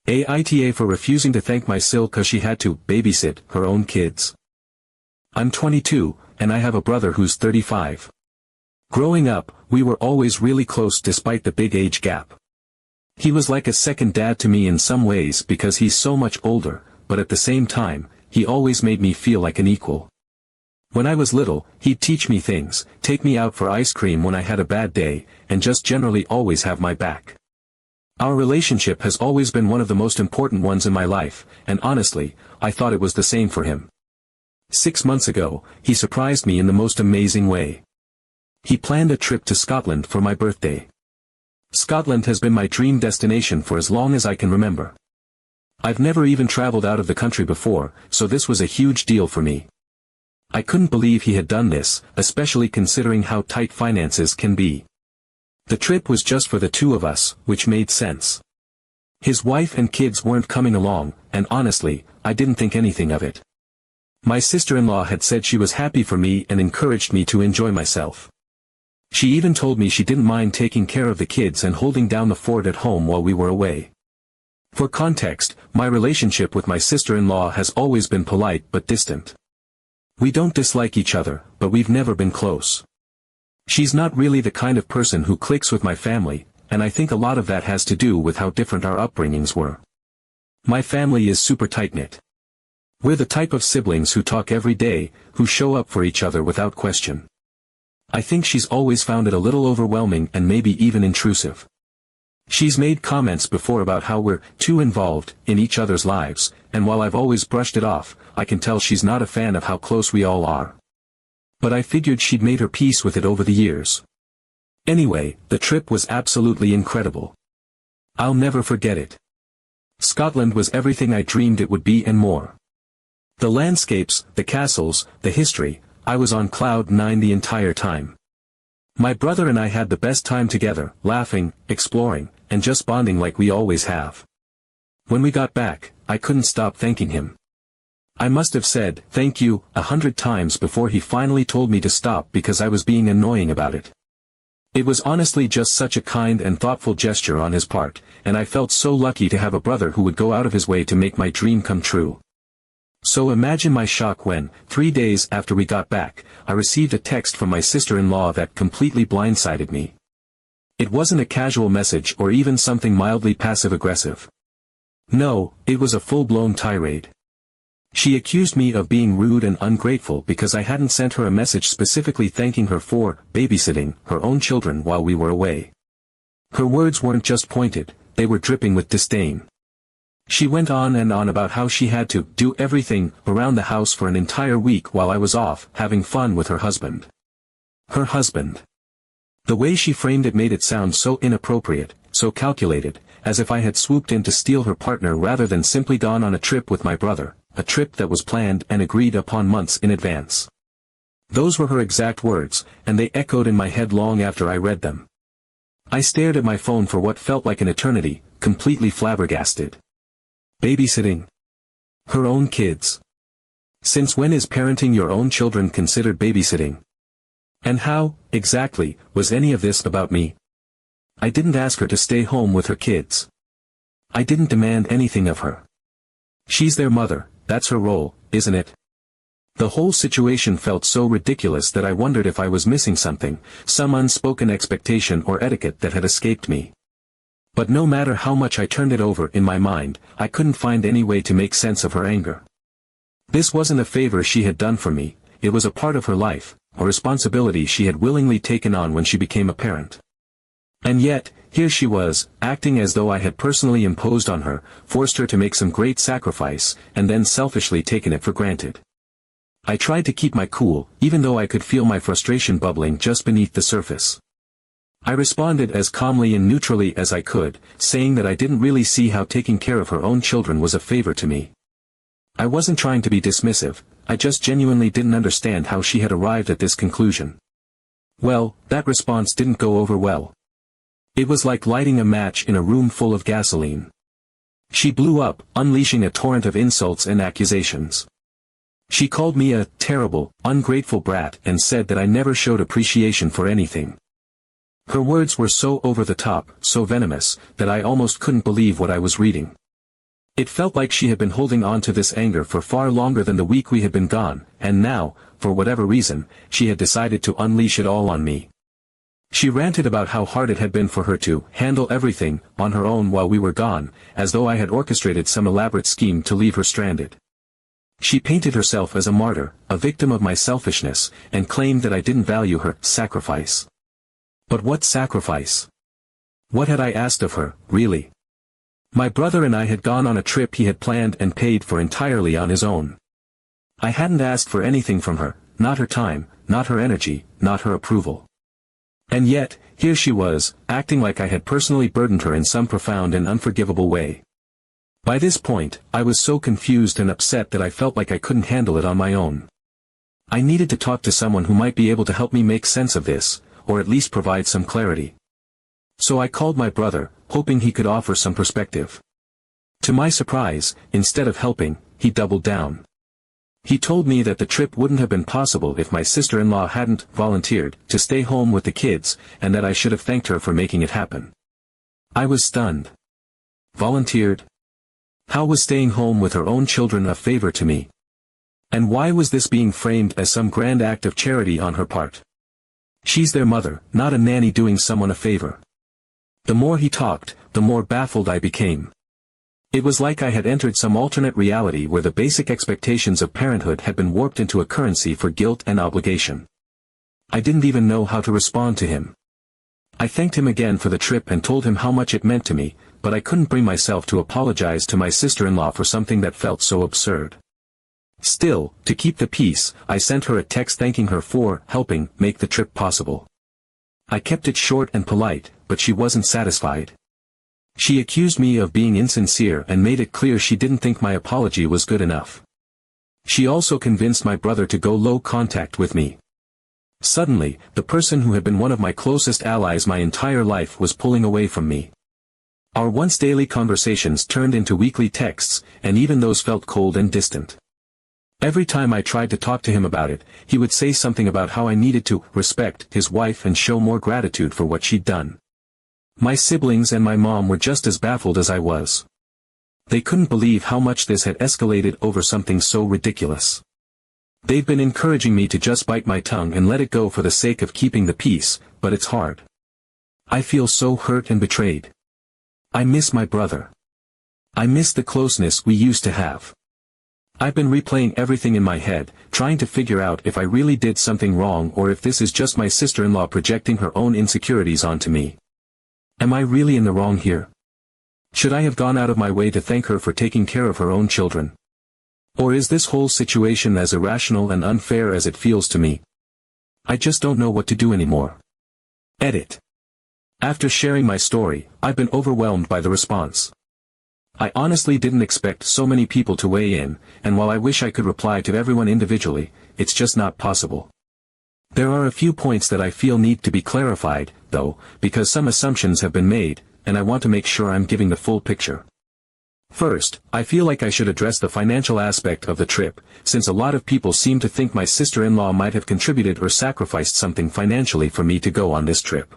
AITA for refusing to thank my SIL cause she had to babysit her own kids. I'm 22, and I have a brother who's 35. Growing up, we were always really close despite the big age gap. He was like a second dad to me in some ways because he's so much older, but at the same time, he always made me feel like an equal. When I was little, he'd teach me things, take me out for ice cream when I had a bad day, and just generally always have my back. Our relationship has always been one of the most important ones in my life, and honestly, I thought it was the same for him. 6 months ago, he surprised me in the most amazing way. He planned a trip to Scotland for my birthday. Scotland has been my dream destination for as long as I can remember. I've never even traveled out of the country before, so this was a huge deal for me. I couldn't believe he had done this, especially considering how tight finances can be. The trip was just for the two of us, which made sense. His wife and kids weren't coming along, and honestly, I didn't think anything of it. My sister-in-law had said she was happy for me and encouraged me to enjoy myself. She even told me she didn't mind taking care of the kids and holding down the fort at home while we were away. For context, my relationship with my sister-in-law has always been polite but distant. We don't dislike each other, but we've never been close. She's not really the kind of person who clicks with my family, and I think a lot of that has to do with how different our upbringings were. My family is super tight-knit. We're the type of siblings who talk every day, who show up for each other without question. I think she's always found it a little overwhelming and maybe even intrusive. She's made comments before about how we're too involved in each other's lives, and while I've always brushed it off, I can tell she's not a fan of how close we all are. But I figured she'd made her peace with it over the years. Anyway, the trip was absolutely incredible. I'll never forget it. Scotland was everything I dreamed it would be and more. The landscapes, the castles, the history, I was on cloud 9 the entire time. My brother and I had the best time together, laughing, exploring, and just bonding like we always have. When we got back, I couldn't stop thanking him. I must have said, "Thank you," 100 times before he finally told me to stop because I was being annoying about it. It was honestly just such a kind and thoughtful gesture on his part, and I felt so lucky to have a brother who would go out of his way to make my dream come true. So imagine my shock when, 3 days after we got back, I received a text from my sister-in-law that completely blindsided me. It wasn't a casual message or even something mildly passive-aggressive. No, it was a full-blown tirade. She accused me of being rude and ungrateful because I hadn't sent her a message specifically thanking her for babysitting her own children while we were away. Her words weren't just pointed, they were dripping with disdain. She went on and on about how she had to do everything around the house for an entire week while I was off having fun with her husband. Her husband. The way she framed it made it sound so inappropriate, so calculated, as if I had swooped in to steal her partner rather than simply gone on a trip with my brother. A trip that was planned and agreed upon months in advance. Those were her exact words, and they echoed in my head long after I read them. I stared at my phone for what felt like an eternity, completely flabbergasted. Babysitting her own kids. Since when is parenting your own children considered babysitting? And how, exactly, was any of this about me? I didn't ask her to stay home with her kids. I didn't demand anything of her. She's their mother. That's her role, isn't it? The whole situation felt so ridiculous that I wondered if I was missing something, some unspoken expectation or etiquette that had escaped me. But no matter how much I turned it over in my mind, I couldn't find any way to make sense of her anger. This wasn't a favor she had done for me, it was a part of her life, a responsibility she had willingly taken on when she became a parent. And yet, here she was, acting as though I had personally imposed on her, forced her to make some great sacrifice, and then selfishly taken it for granted. I tried to keep my cool, even though I could feel my frustration bubbling just beneath the surface. I responded as calmly and neutrally as I could, saying that I didn't really see how taking care of her own children was a favor to me. I wasn't trying to be dismissive, I just genuinely didn't understand how she had arrived at this conclusion. Well, that response didn't go over well. It was like lighting a match in a room full of gasoline. She blew up, unleashing a torrent of insults and accusations. She called me a terrible, ungrateful brat and said that I never showed appreciation for anything. Her words were so over the top, so venomous, that I almost couldn't believe what I was reading. It felt like she had been holding on to this anger for far longer than the week we had been gone, and now, for whatever reason, she had decided to unleash it all on me. She ranted about how hard it had been for her to handle everything on her own while we were gone, as though I had orchestrated some elaborate scheme to leave her stranded. She painted herself as a martyr, a victim of my selfishness, and claimed that I didn't value her sacrifice. But what sacrifice? What had I asked of her, really? My brother and I had gone on a trip he had planned and paid for entirely on his own. I hadn't asked for anything from her, not her time, not her energy, not her approval. And yet, here she was, acting like I had personally burdened her in some profound and unforgivable way. By this point, I was so confused and upset that I felt like I couldn't handle it on my own. I needed to talk to someone who might be able to help me make sense of this, or at least provide some clarity. So I called my brother, hoping he could offer some perspective. To my surprise, instead of helping, he doubled down. He told me that the trip wouldn't have been possible if my sister-in-law hadn't volunteered to stay home with the kids, and that I should have thanked her for making it happen. I was stunned. Volunteered? How was staying home with her own children a favor to me? And why was this being framed as some grand act of charity on her part? She's their mother, not a nanny doing someone a favor. The more he talked, the more baffled I became. It was like I had entered some alternate reality where the basic expectations of parenthood had been warped into a currency for guilt and obligation. I didn't even know how to respond to him. I thanked him again for the trip and told him how much it meant to me, but I couldn't bring myself to apologize to my sister-in-law for something that felt so absurd. Still, to keep the peace, I sent her a text thanking her for helping make the trip possible. I kept it short and polite, but she wasn't satisfied. She accused me of being insincere and made it clear she didn't think my apology was good enough. She also convinced my brother to go low contact with me. Suddenly, the person who had been one of my closest allies my entire life was pulling away from me. Our once daily conversations turned into weekly texts, and even those felt cold and distant. Every time I tried to talk to him about it, he would say something about how I needed to respect his wife and show more gratitude for what she'd done. My siblings and my mom were just as baffled as I was. They couldn't believe how much this had escalated over something so ridiculous. They've been encouraging me to just bite my tongue and let it go for the sake of keeping the peace, but it's hard. I feel so hurt and betrayed. I miss my brother. I miss the closeness we used to have. I've been replaying everything in my head, trying to figure out if I really did something wrong or if this is just my sister-in-law projecting her own insecurities onto me. Am I really in the wrong here? Should I have gone out of my way to thank her for taking care of her own children? Or is this whole situation as irrational and unfair as it feels to me? I just don't know what to do anymore. Edit. After sharing my story, I've been overwhelmed by the response. I honestly didn't expect so many people to weigh in, and while I wish I could reply to everyone individually, it's just not possible. There are a few points that I feel need to be clarified, though, because some assumptions have been made, and I want to make sure I'm giving the full picture. First, I feel like I should address the financial aspect of the trip, since a lot of people seem to think my sister-in-law might have contributed or sacrificed something financially for me to go on this trip.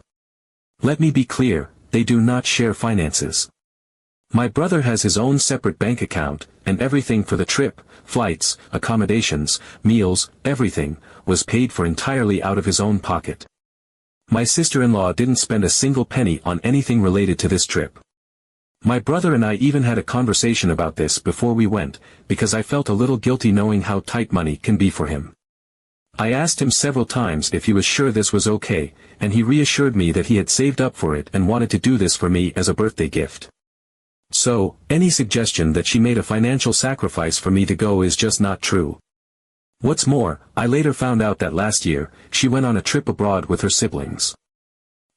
Let me be clear, they do not share finances. My brother has his own separate bank account, and everything for the trip, flights, accommodations, meals, everything, was paid for entirely out of his own pocket. My sister-in-law didn't spend a single penny on anything related to this trip. My brother and I even had a conversation about this before we went, because I felt a little guilty knowing how tight money can be for him. I asked him several times if he was sure this was okay, and he reassured me that he had saved up for it and wanted to do this for me as a birthday gift. So, any suggestion that she made a financial sacrifice for me to go is just not true. What's more, I later found out that last year, she went on a trip abroad with her siblings.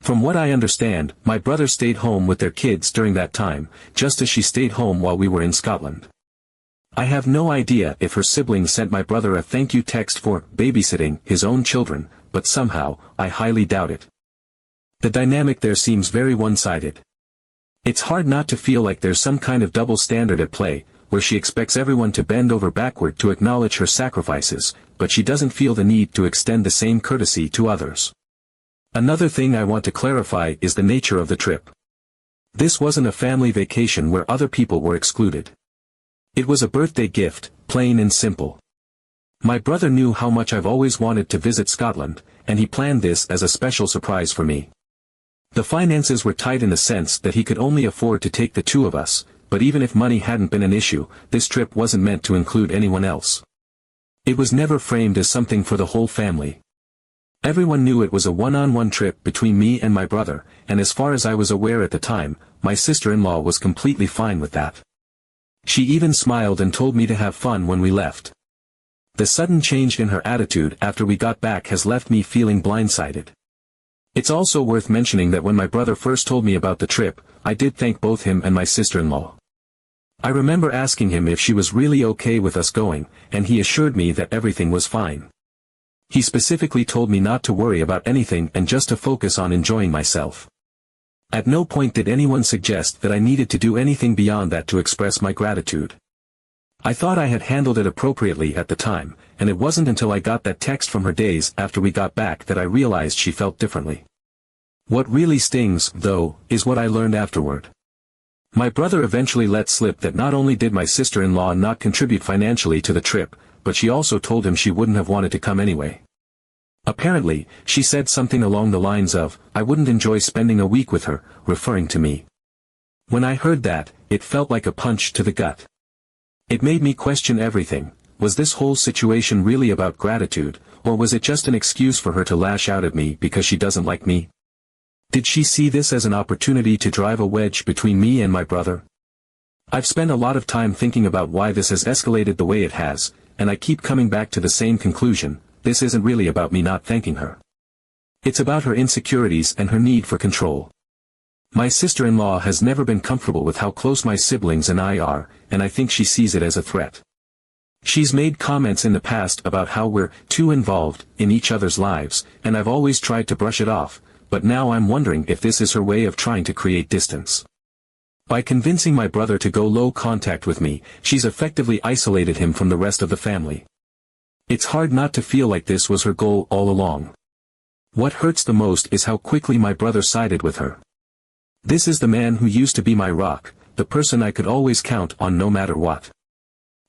From what I understand, my brother stayed home with their kids during that time, just as she stayed home while we were in Scotland. I have no idea if her siblings sent my brother a thank you text for babysitting his own children, but somehow, I highly doubt it. The dynamic there seems very one-sided. It's hard not to feel like there's some kind of double standard at play, where she expects everyone to bend over backward to acknowledge her sacrifices, but she doesn't feel the need to extend the same courtesy to others. Another thing I want to clarify is the nature of the trip. This wasn't a family vacation where other people were excluded. It was a birthday gift, plain and simple. My brother knew how much I've always wanted to visit Scotland, and he planned this as a special surprise for me. The finances were tight in the sense that he could only afford to take the two of us, but even if money hadn't been an issue, this trip wasn't meant to include anyone else. It was never framed as something for the whole family. Everyone knew it was a one-on-one trip between me and my brother, and as far as I was aware at the time, my sister-in-law was completely fine with that. She even smiled and told me to have fun when we left. The sudden change in her attitude after we got back has left me feeling blindsided. It's also worth mentioning that when my brother first told me about the trip, I did thank both him and my sister-in-law. I remember asking him if she was really okay with us going, and he assured me that everything was fine. He specifically told me not to worry about anything and just to focus on enjoying myself. At no point did anyone suggest that I needed to do anything beyond that to express my gratitude. I thought I had handled it appropriately at the time, and it wasn't until I got that text from her days after we got back that I realized she felt differently. What really stings, though, is what I learned afterward. My brother eventually let slip that not only did my sister-in-law not contribute financially to the trip, but she also told him she wouldn't have wanted to come anyway. Apparently, she said something along the lines of, "I wouldn't enjoy spending a week with her," referring to me. When I heard that, it felt like a punch to the gut. It made me question everything. Was this whole situation really about gratitude, or was it just an excuse for her to lash out at me because she doesn't like me? Did she see this as an opportunity to drive a wedge between me and my brother? I've spent a lot of time thinking about why this has escalated the way it has, and I keep coming back to the same conclusion: this isn't really about me not thanking her. It's about her insecurities and her need for control. My sister-in-law has never been comfortable with how close my siblings and I are, and I think she sees it as a threat. She's made comments in the past about how we're too involved in each other's lives, and I've always tried to brush it off, but now I'm wondering if this is her way of trying to create distance. By convincing my brother to go low contact with me, she's effectively isolated him from the rest of the family. It's hard not to feel like this was her goal all along. What hurts the most is how quickly my brother sided with her. This is the man who used to be my rock, the person I could always count on no matter what.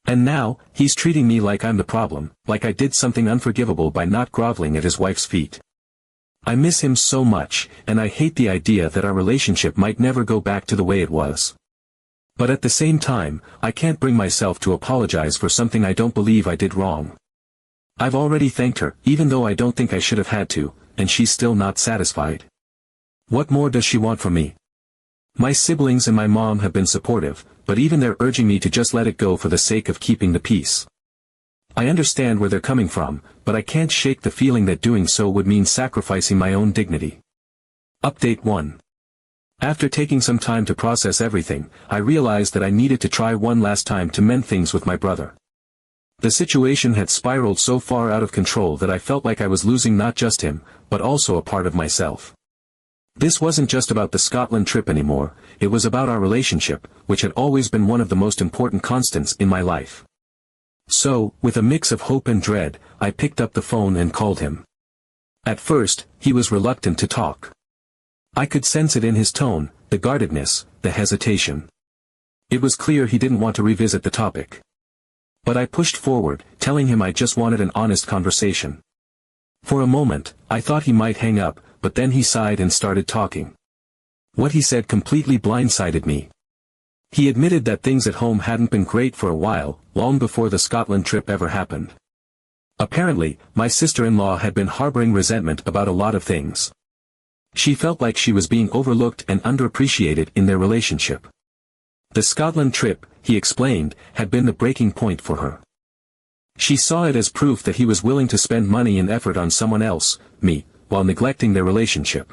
And now, he's treating me like I'm the problem, like I did something unforgivable by not groveling at his wife's feet. I miss him so much, and I hate the idea that our relationship might never go back to the way it was. But at the same time, I can't bring myself to apologize for something I don't believe I did wrong. I've already thanked her, even though I don't think I should have had to, and she's still not satisfied. What more does she want from me? My siblings and my mom have been supportive, but even they're urging me to just let it go for the sake of keeping the peace. I understand where they're coming from, but I can't shake the feeling that doing so would mean sacrificing my own dignity. Update 1. After taking some time to process everything, I realized that I needed to try one last time to mend things with my brother. The situation had spiraled so far out of control that I felt like I was losing not just him, but also a part of myself. This wasn't just about the Scotland trip anymore, it was about our relationship, which had always been one of the most important constants in my life. So, with a mix of hope and dread, I picked up the phone and called him. At first, he was reluctant to talk. I could sense it in his tone, the guardedness, the hesitation. It was clear he didn't want to revisit the topic. But I pushed forward, telling him I just wanted an honest conversation. For a moment, I thought he might hang up, but then he sighed and started talking. What he said completely blindsided me. He admitted that things at home hadn't been great for a while, long before the Scotland trip ever happened. Apparently, my sister-in-law had been harboring resentment about a lot of things. She felt like she was being overlooked and underappreciated in their relationship. The Scotland trip, he explained, had been the breaking point for her. She saw it as proof that he was willing to spend money and effort on someone else, me, while neglecting their relationship.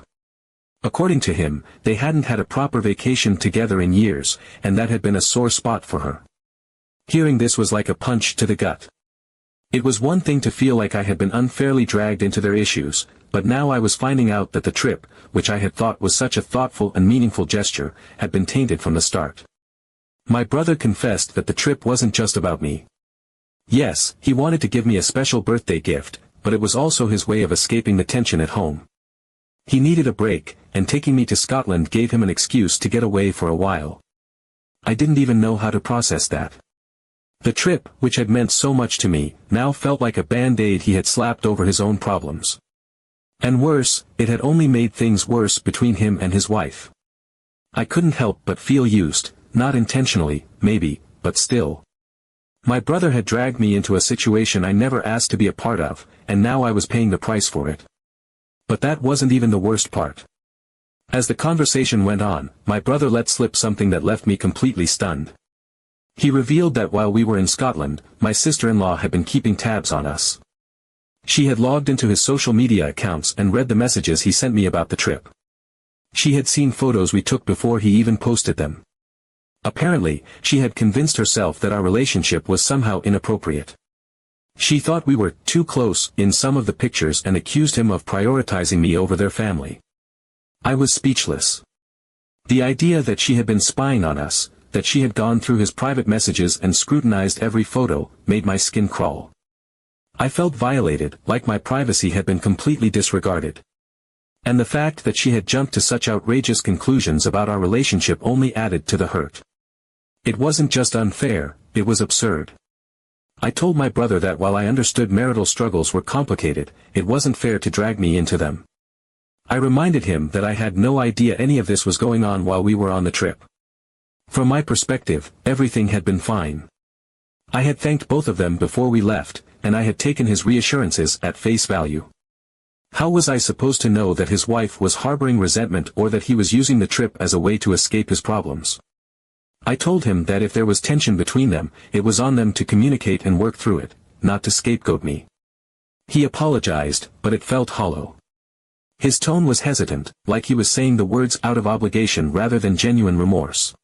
According to him, they hadn't had a proper vacation together in years, and that had been a sore spot for her. Hearing this was like a punch to the gut. It was one thing to feel like I had been unfairly dragged into their issues, but now I was finding out that the trip, which I had thought was such a thoughtful and meaningful gesture, had been tainted from the start. My brother confessed that the trip wasn't just about me. Yes, he wanted to give me a special birthday gift, but it was also his way of escaping the tension at home. He needed a break, and taking me to Scotland gave him an excuse to get away for a while. I didn't even know how to process that. The trip, which had meant so much to me, now felt like a band-aid he had slapped over his own problems. And worse, it had only made things worse between him and his wife. I couldn't help but feel used, not intentionally, maybe, but still. My brother had dragged me into a situation I never asked to be a part of, and now I was paying the price for it. But that wasn't even the worst part. As the conversation went on, my brother let slip something that left me completely stunned. He revealed that while we were in Scotland, my sister-in-law had been keeping tabs on us. She had logged into his social media accounts and read the messages he sent me about the trip. She had seen photos we took before he even posted them. Apparently, she had convinced herself that our relationship was somehow inappropriate. She thought we were too close in some of the pictures and accused him of prioritizing me over their family. I was speechless. The idea that she had been spying on us, that she had gone through his private messages and scrutinized every photo, made my skin crawl. I felt violated, like my privacy had been completely disregarded. And the fact that she had jumped to such outrageous conclusions about our relationship only added to the hurt. It wasn't just unfair, it was absurd. I told my brother that while I understood marital struggles were complicated, it wasn't fair to drag me into them. I reminded him that I had no idea any of this was going on while we were on the trip. From my perspective, everything had been fine. I had thanked both of them before we left, and I had taken his reassurances at face value. How was I supposed to know that his wife was harboring resentment or that he was using the trip as a way to escape his problems? I told him that if there was tension between them, it was on them to communicate and work through it, not to scapegoat me. He apologized, but it felt hollow. His tone was hesitant, like he was saying the words out of obligation rather than genuine remorse.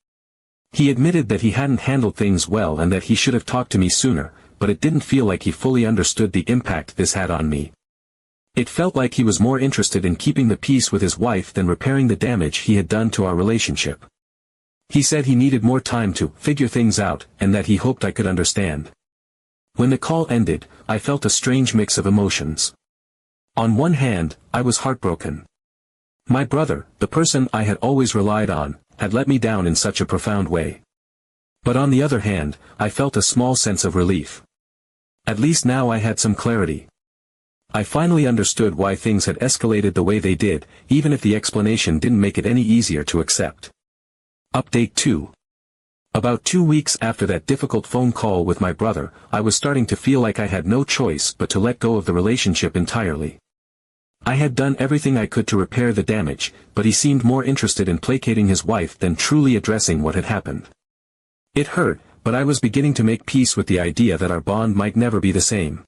He admitted that he hadn't handled things well and that he should have talked to me sooner, but it didn't feel like he fully understood the impact this had on me. It felt like he was more interested in keeping the peace with his wife than repairing the damage he had done to our relationship. He said he needed more time to figure things out, and that he hoped I could understand. When the call ended, I felt a strange mix of emotions. On one hand, I was heartbroken. My brother, the person I had always relied on, had let me down in such a profound way. But on the other hand, I felt a small sense of relief. At least now I had some clarity. I finally understood why things had escalated the way they did, even if the explanation didn't make it any easier to accept. Update 2. About 2 weeks after that difficult phone call with my brother, I was starting to feel like I had no choice but to let go of the relationship entirely. I had done everything I could to repair the damage, but he seemed more interested in placating his wife than truly addressing what had happened. It hurt, but I was beginning to make peace with the idea that our bond might never be the same.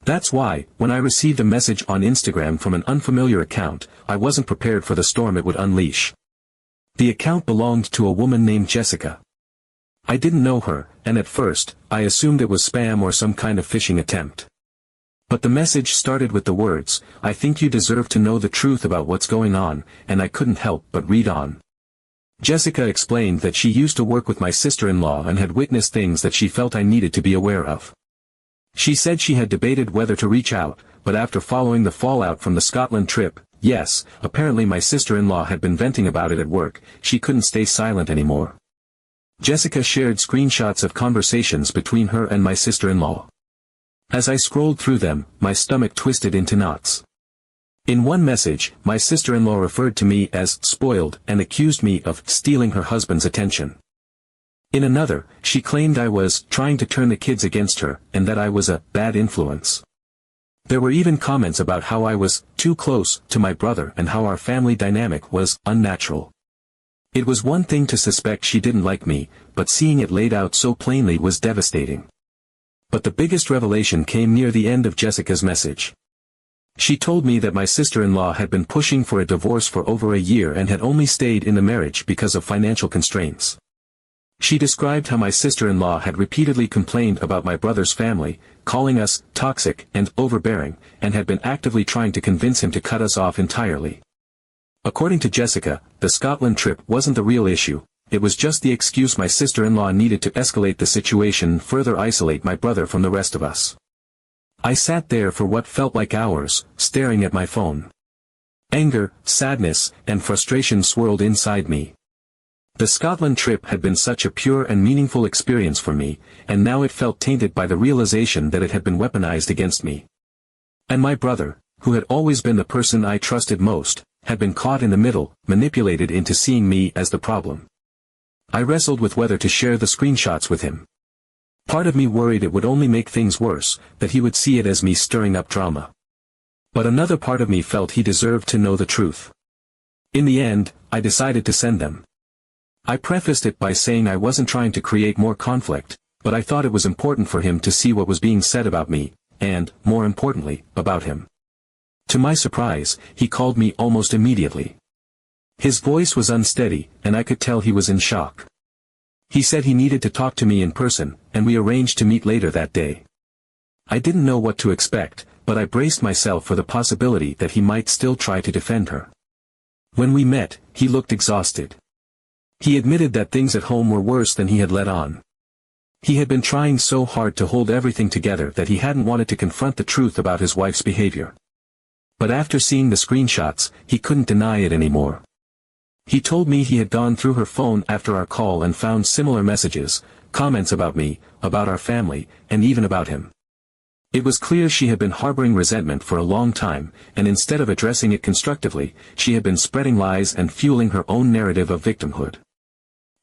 That's why, when I received a message on Instagram from an unfamiliar account, I wasn't prepared for the storm it would unleash. The account belonged to a woman named Jessica. I didn't know her, and at first, I assumed it was spam or some kind of phishing attempt. But the message started with the words, "I think you deserve to know the truth about what's going on," and I couldn't help but read on. Jessica explained that she used to work with my sister-in-law and had witnessed things that she felt I needed to be aware of. She said she had debated whether to reach out, but after following the fallout from the Scotland trip, yes, apparently my sister-in-law had been venting about it at work, she couldn't stay silent anymore. Jessica shared screenshots of conversations between her and my sister-in-law. As I scrolled through them, my stomach twisted into knots. In one message, my sister-in-law referred to me as spoiled and accused me of stealing her husband's attention. In another, she claimed I was trying to turn the kids against her, and that I was a bad influence. There were even comments about how I was too close to my brother and how our family dynamic was unnatural. It was one thing to suspect she didn't like me, but seeing it laid out so plainly was devastating. But the biggest revelation came near the end of Jessica's message. She told me that my sister-in-law had been pushing for a divorce for over a year and had only stayed in the marriage because of financial constraints. She described how my sister-in-law had repeatedly complained about my brother's family, calling us toxic and overbearing, and had been actively trying to convince him to cut us off entirely. According to Jessica, the Scotland trip wasn't the real issue, it was just the excuse my sister-in-law needed to escalate the situation and further isolate my brother from the rest of us. I sat there for what felt like hours, staring at my phone. Anger, sadness, and frustration swirled inside me. The Scotland trip had been such a pure and meaningful experience for me, and now it felt tainted by the realization that it had been weaponized against me. And my brother, who had always been the person I trusted most, had been caught in the middle, manipulated into seeing me as the problem. I wrestled with whether to share the screenshots with him. Part of me worried it would only make things worse, that he would see it as me stirring up drama. But another part of me felt he deserved to know the truth. In the end, I decided to send them. I prefaced it by saying I wasn't trying to create more conflict, but I thought it was important for him to see what was being said about me, and, more importantly, about him. To my surprise, he called me almost immediately. His voice was unsteady, and I could tell he was in shock. He said he needed to talk to me in person, and we arranged to meet later that day. I didn't know what to expect, but I braced myself for the possibility that he might still try to defend her. When we met, he looked exhausted. He admitted that things at home were worse than he had let on. He had been trying so hard to hold everything together that he hadn't wanted to confront the truth about his wife's behavior. But after seeing the screenshots, he couldn't deny it anymore. He told me he had gone through her phone after our call and found similar messages, comments about me, about our family, and even about him. It was clear she had been harboring resentment for a long time, and instead of addressing it constructively, she had been spreading lies and fueling her own narrative of victimhood.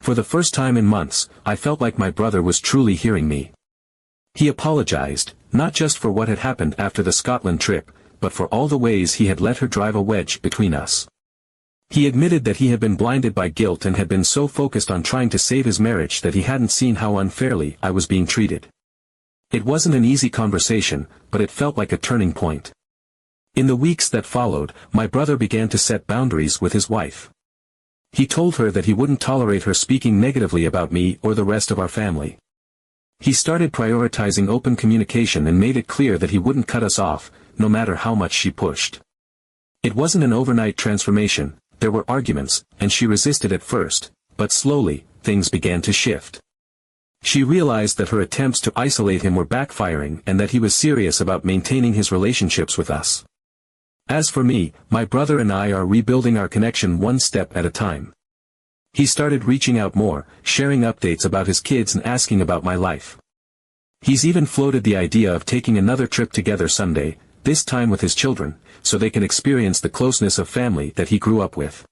For the first time in months, I felt like my brother was truly hearing me. He apologized, not just for what had happened after the Scotland trip, but for all the ways he had let her drive a wedge between us. He admitted that he had been blinded by guilt and had been so focused on trying to save his marriage that he hadn't seen how unfairly I was being treated. It wasn't an easy conversation, but it felt like a turning point. In the weeks that followed, my brother began to set boundaries with his wife. He told her that he wouldn't tolerate her speaking negatively about me or the rest of our family. He started prioritizing open communication and made it clear that he wouldn't cut us off, no matter how much she pushed. It wasn't an overnight transformation. There were arguments, and she resisted at first, but slowly, things began to shift. She realized that her attempts to isolate him were backfiring and that he was serious about maintaining his relationships with us. As for me, my brother and I are rebuilding our connection one step at a time. He started reaching out more, sharing updates about his kids and asking about my life. He's even floated the idea of taking another trip together someday, this time with his children, so they can experience the closeness of family that he grew up with.